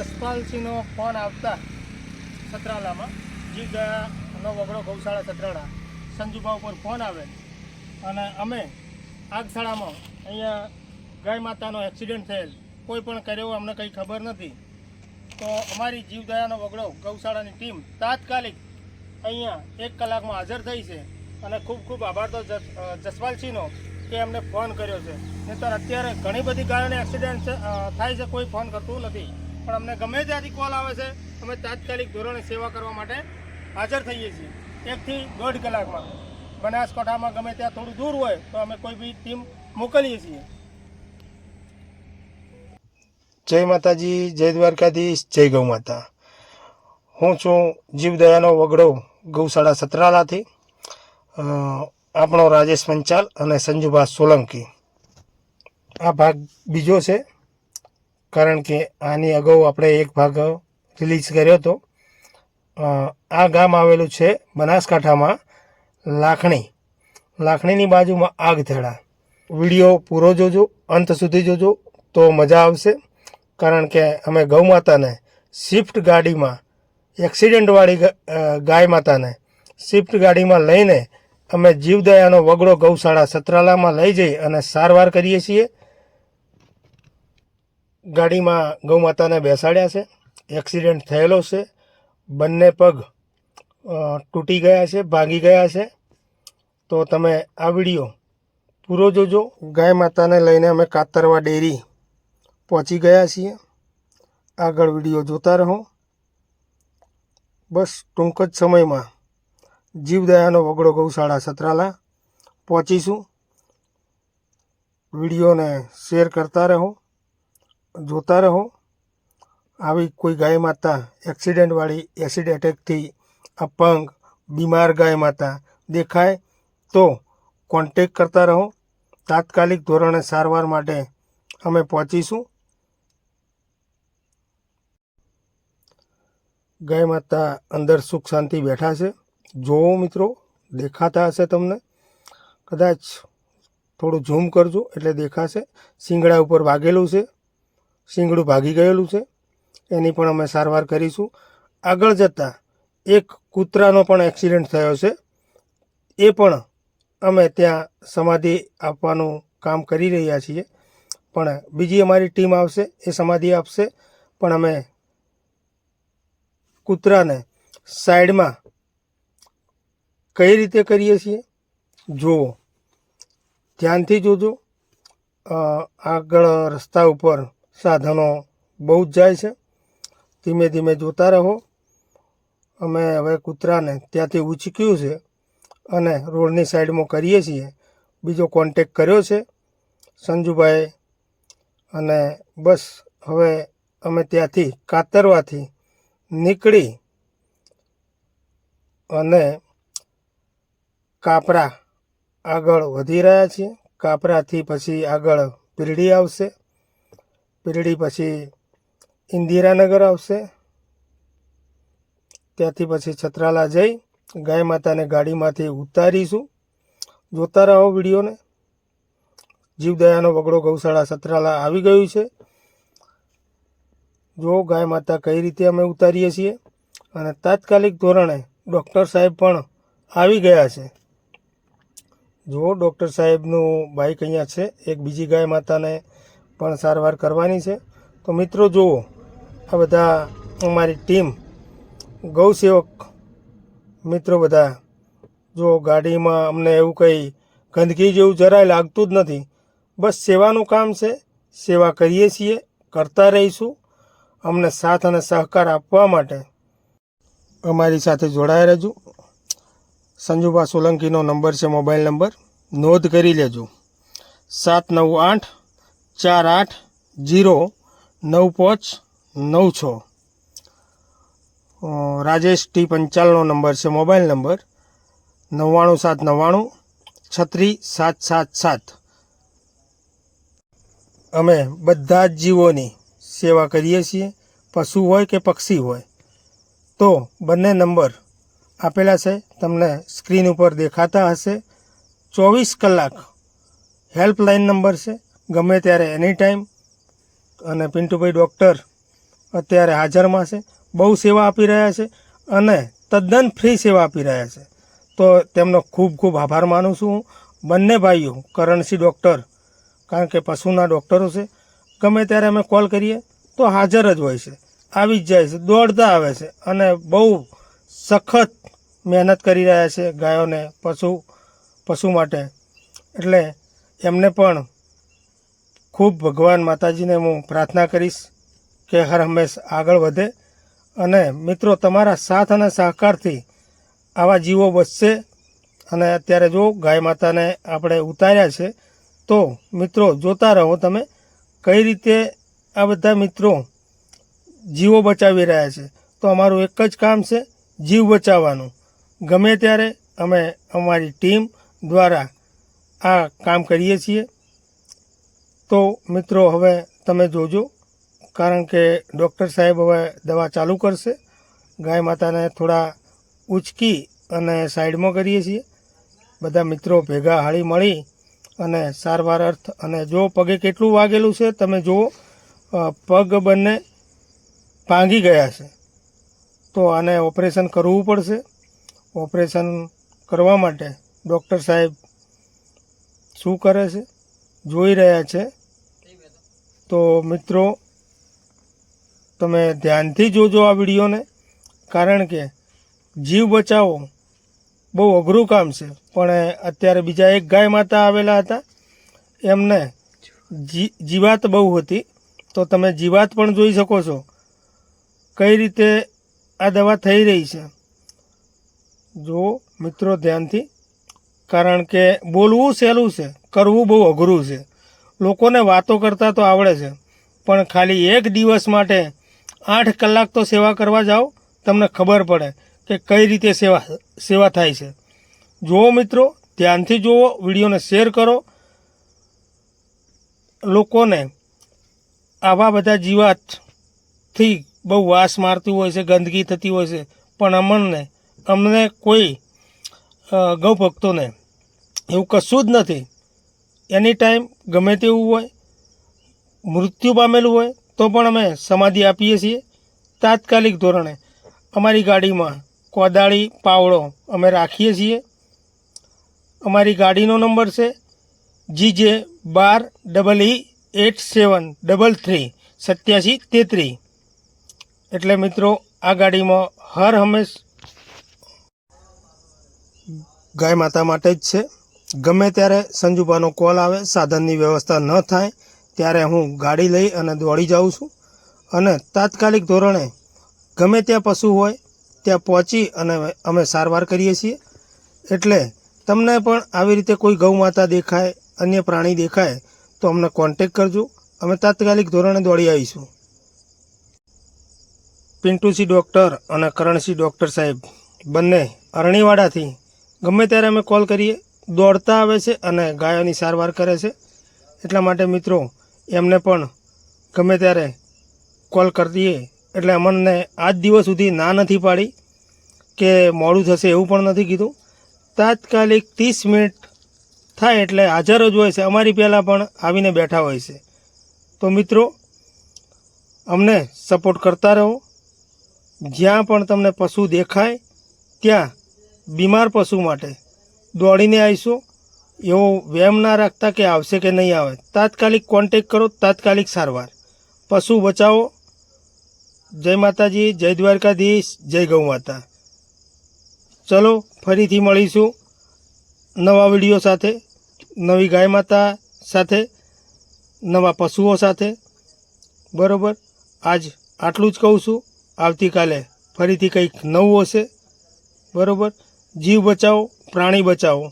જસપાલસિંહનો phone આવતા સતરાલામાં જીવદયાનો વગડો ગૌશાળા સતરાળા સંજુભા ઉપર ફોન આવે અને અમે આગશાળામાં અહીંયા ગાય માતાનો એક્સિડન્ટ થયેલ કોઈ પણ કર્યો અમને કંઈ ખબર નથી. તો અમારી જીવદયાનો વગડો ગૌશાળાની ટીમ તાત્કાલિક અહીંયા 1 કલાકમાં હાજર થઈ છે અને ખૂબ ખૂબ આભાર તો જસપાલસિંહનો કે અમને ફોન કર્યો છે. નહીંતર અત્યારે ઘણી બધી ગાયોને એક્સિડન્ટ થાય છે, કોઈ ફોન કરતું નથી, પણ અમને ગમે ત્યાંથી કોલ આવે છે અમે તાત્કાલિક ધોરણે સેવા કરવા માટે હાજર થઈએ છીએ. 1 થી 1.5 કલાકમાં બનાસકાંઠામાં ગમે ત્યાં થોડું દૂર હોય તો અમે કોઈ બી ટીમ મોકલીએ છીએ. જય માતાજી, જય દ્વારકાધીશ, જય ગૌ માતા. હું છું જીવદયાનો વગડો ગૌશાળા સતરાલાથી. આપણો રાજેશ પંચાલ અને સંજુભા સોલંકી. આ ભાગ બીજો છે, કારણ કે આની અગાઉ આપણે એક ભાગ રિલીઝ કર્યો હતો. આ ગામ આવેલું છે બનાસકાંઠામાં લાખણીની બાજુમાં આગથેડા. વિડીયો પૂરો જોજો, અંત સુધી જોજો તો મજા આવશે. કારણ કે અમે ગૌ માતાને સ્વિફ્ટ ગાડીમાં, એક્સિડન્ટવાળી ગાય માતાને સ્વિફ્ટ ગાડીમાં લઈને અમે જીવદયાનો વગડો ગૌશાળા સતરાલામાં લઈ જઈ અને સારવાર કરીએ છીએ. ગાડીમાં ગૌ માતાને બેસાડ્યા છે, એક્સિડન્ટ થયેલો છે, બંને પગ તૂટી ગયા છે, ભાગી ગયા છે. તો તમે આ વિડીયો પૂરો જોજો. ગાય માતાને લઈને અમે કાતરવા ડેરી પહોંચી ગયા છીએ. આગળ વિડીયો જોતા રહો. બસ ટૂંક જ સમયમાં જીવદયાનો વગડો ગૌશાળા સતરાલા પહોંચીશું. વિડીયોને શેર કરતા રહો, જોતા રહો. આવી કોઈ ગાય માતા એક્સિડન્ટવાળી, એસિડ એટેકથી અપંગ બીમાર ગાય માતા દેખાય તો કોન્ટેક કરતા રહો. તાત્કાલિક ધોરણે સારવાર માટે અમે પહોંચીશું. ગાય માતા અંદર સુખ શાંતિ બેઠા છે. જોવો મિત્રો, દેખાતા હશે તમને. કદાચ થોડું ઝૂમ કરજો એટલે દેખાશે. શિંગડા ઉપર વાગેલું છે, શિંગડું ભાગી ગયેલું છે, એની પણ અમે સારવાર કરીશું. આગળ જતાં એક કૂતરાનો પણ એક્સિડન્ટ થયો છે, એ પણ અમે ત્યાં સમાધિ આપવાનું કામ કરી રહ્યા છીએ. પણ બીજી અમારી ટીમ આવશે, એ સમાધિ આપશે. પણ અમે કૂતરાને સાઈડમાં કઈ રીતે કરીએ છીએ જુઓ, ધ્યાનથી જોજો. આગળ રસ્તા ઉપર સાધનો બહુ જ જાય છે, ધીમે ધીમે જોતા રહો. અમે હવે કૂતરાને ત્યાંથી ઉચક્યું છે અને રોડની સાઈડમાં કરીએ છીએ. બીજો કોન્ટેક કર્યો છે સંજુભાઈ, અને બસ હવે અમે ત્યાંથી કાતરવાથી નીકળી અને કાપરા આગળ વધી રહ્યા છીએ. કાપરાથી પછી આગળ પીરડી આવશે, પીરડી પછી ઇન્દિરાનગર આવશે, ત્યાંથી પછી છત્રાલા જઈ ગાય માતાને ગાડીમાંથી ઉતારીશું. જોતા રહો વિડીયોને. જીવદયાનો વગડો ગૌશાળા સતરાલા આવી ગયું છે. જો ગાય માતા કઈ રીતે અમે ઉતારીએ છીએ. અને તાત્કાલિક ધોરણે ડૉક્ટર સાહેબ પણ આવી ગયા છે. જો ડૉક્ટર સાહેબનું બાઇક અહીંયા છે. એક બીજી ગાય માતાને પણ સારવાર કરવાની છે. તો મિત્રો જુઓ, આ બધા અમારી ટીમ ગૌસેવક મિત્રો બધા. જો ગાડીમાં અમને એવું કંઈ ગંદકી જેવું જરાય લાગતું જ નથી. બસ સેવાનું કામ છે, સેવા કરીએ છીએ, કરતા રહીશું. અમને સાથ અને સહકાર આપવા માટે અમારી સાથે જોડાયા રહેજો. સંજુભા સોલંકીનો નંબર છે, મોબાઈલ નંબર નોંધ કરી લેજો. 79848099596. રાજેશ ટી પંચાલનો નંબર છે, મોબાઈલ નંબર 9979936777. અમે બધા જ જીવોની સેવા કરીએ છીએ, પશુ હોય કે પક્ષી હોય. તો બંને નંબર આપેલા છે, તમને સ્ક્રીન ઉપર દેખાતા હશે. 24 કલાક હેલ્પલાઇન નંબર છે, ગમે ત્યારે એની ટાઈમ. અને પિન્ટુભાઈ ડૉક્ટર અત્યારે હાજરમાં છે, બહુ સેવા આપી રહ્યા છે અને તદ્દન ફ્રી સેવા આપી રહ્યા છે. તો તેમનો ખૂબ ખૂબ આભાર માનું છું હું. બંને ભાઈઓ કરણસિંહ ડૉક્ટર, કારણ કે પશુના ડૉક્ટરો છે, ગમે ત્યારે અમે કોલ કરીએ તો હાજર જ હોય છે, આવી જ જાય છે, દોડતા આવે છે અને બહુ સખત મહેનત કરી રહ્યા છે ગાયોને, પશુ માટે. એટલે એમને પણ ખૂબ ભગવાન માતાજીને હું પ્રાર્થના કરીશ કે હર હંમેશ આગળ વધે. અને મિત્રો, તમારા સાથ અને સહકારથી આવા જીવો બચશે. અને અત્યારે જો ગાય માતાને આપણે ઉતાર્યા છે, તો મિત્રો જોતા રહો તમે કઈ રીતે આ બધા મિત્રો જીવો બચાવી રહ્યા છે. તો અમારું એક જ કામ છે, જીવ બચાવવાનું. ગમે ત્યારે અમે અમારી ટીમ દ્વારા આ કામ કરીએ છીએ. તો મિત્રો હવે તમે જોજો, કારણ કે ડૉક્ટર સાહેબ હવે દવા ચાલુ કરશે. ગાય માતાને થોડા ઉચકી અને સાઈડમાં કરીએ છીએ, બધા મિત્રો ભેગા હળી મળી અને સારવાર અર્થ. અને જો પગે કેટલું વાગેલું છે તમે જુઓ, પગ બંને ભાંગી ગયા છે. તો આને ઓપરેશન કરવું પડશે. ઓપરેશન કરવા માટે ડૉક્ટર સાહેબ શું કરે છે જોઈ રહ્યા છે. તો મિત્રો તમે ધ્યાનથી જોજો આ વિડીયોને, કારણ કે જીવ બચાવો બહુ અઘરું કામ છે. પણ અત્યારે બીજા એક ગાય માતા આવેલા હતા, એમને જીવાત બહુ હતી. તો તમે જીવાત પણ જોઈ શકો છો કઈ રીતે આ દવા થઈ રહી છે. જુઓ મિત્રો ધ્યાનથી, કારણ કે બોલવું સહેલું છે, કરવું બહુ અઘરું છે. લોકોને વાતો કરતાં તો આવડે છે, પણ ખાલી એક દિવસ માટે 8 કલાક તો સેવા કરવા જાઓ, તમને ખબર પડે કે કઈ રીતે સેવા થાય છે. જુઓ મિત્રો, ધ્યાનથી જુઓ, વિડીયોને શેર કરો. લોકોને આવા બધા જીવાતથી બહુ વાસ મારતી હોય છે, ગંદકી થતી હોય છે, પણ અમને કોઈ ગૌ ભક્તોને એવું કશું જ નથી. એની ટાઈમ ગમે તેવું હોય, મૃત્યુ પામેલું હોય તો પણ અમે સમાધિ આપીએ છીએ તાત્કાલિક ધોરણે. અમારી ગાડીમાં કોદાળી, પાવડો અમે રાખીએ છીએ. અમારી ગાડીનો નંબર છે GJ12EE8733 એટલે મિત્રો આ ગાડીમાં હર હંમેશ ગાય માતા માટે જ છે. ગમે ત્યારે સંજુબાનો કોલ આવે, સાધનની વ્યવસ્થા ન થાય ત્યારે હું ગાડી લઈ અને દોડી જાઉં છું અને તાત્કાલિક ધોરણે ગમે ત્યાં પશુ હોય ત્યાં પહોંચી અને અમે સારવાર કરીએ છીએ. એટલે તમને પણ આવી રીતે કોઈ ગૌ માતા દેખાય, અન્ય પ્રાણી દેખાય તો અમને કોન્ટેક કરજો, અમે તાત્કાલિક ધોરણે દોડી આવીશું. પિન્ટુસિંહ ડૉક્ટર અને કરણસિંહ ડૉક્ટર સાહેબ બંને અરણીવાડાથી ગમે ત્યારે અમે કોલ કરીએ દોડતા આવે છે અને ગાયોની સારવાર કરે છે. એટલા માટે મિત્રો એમને પણ ગમે ત્યારે કોલ કરી દઈએ એટલે અમને આજ દિવસ સુધી ના નથી પાડી કે મોડું થશે એવું પણ નથી કીધું. તાત્કાલિક 30 મિનિટ થાય એટલે હાજર જ હોય છે, અમારી પહેલાં પણ આવીને બેઠા હોય છે. તો મિત્રો અમને સપોર્ટ કરતા રહો. જ્યાં પણ તમને પશુ દેખાય ત્યાં બીમાર પશુ માટે દોડીને આવીશું. એવો વહેમ ના રાખતા કે આવશે કે નહીં આવે. તાત્કાલિક કોન્ટેક કરો, તાત્કાલિક સારવાર. પશુ બચાવો. જય માતાજી, જય દ્વારકાધીશ, જય ગૌ માતા. ચલો ફરીથી મળીશું નવા વિડીયો સાથે, નવી ગાય માતા સાથે, નવા પશુઓ સાથે. બરાબર, આજ આટલું જ કહું છું. આવતીકાલે ફરીથી કંઈક નવું હશે. બરાબર, જીવ બચાવો, પ્રાણી બચાવો.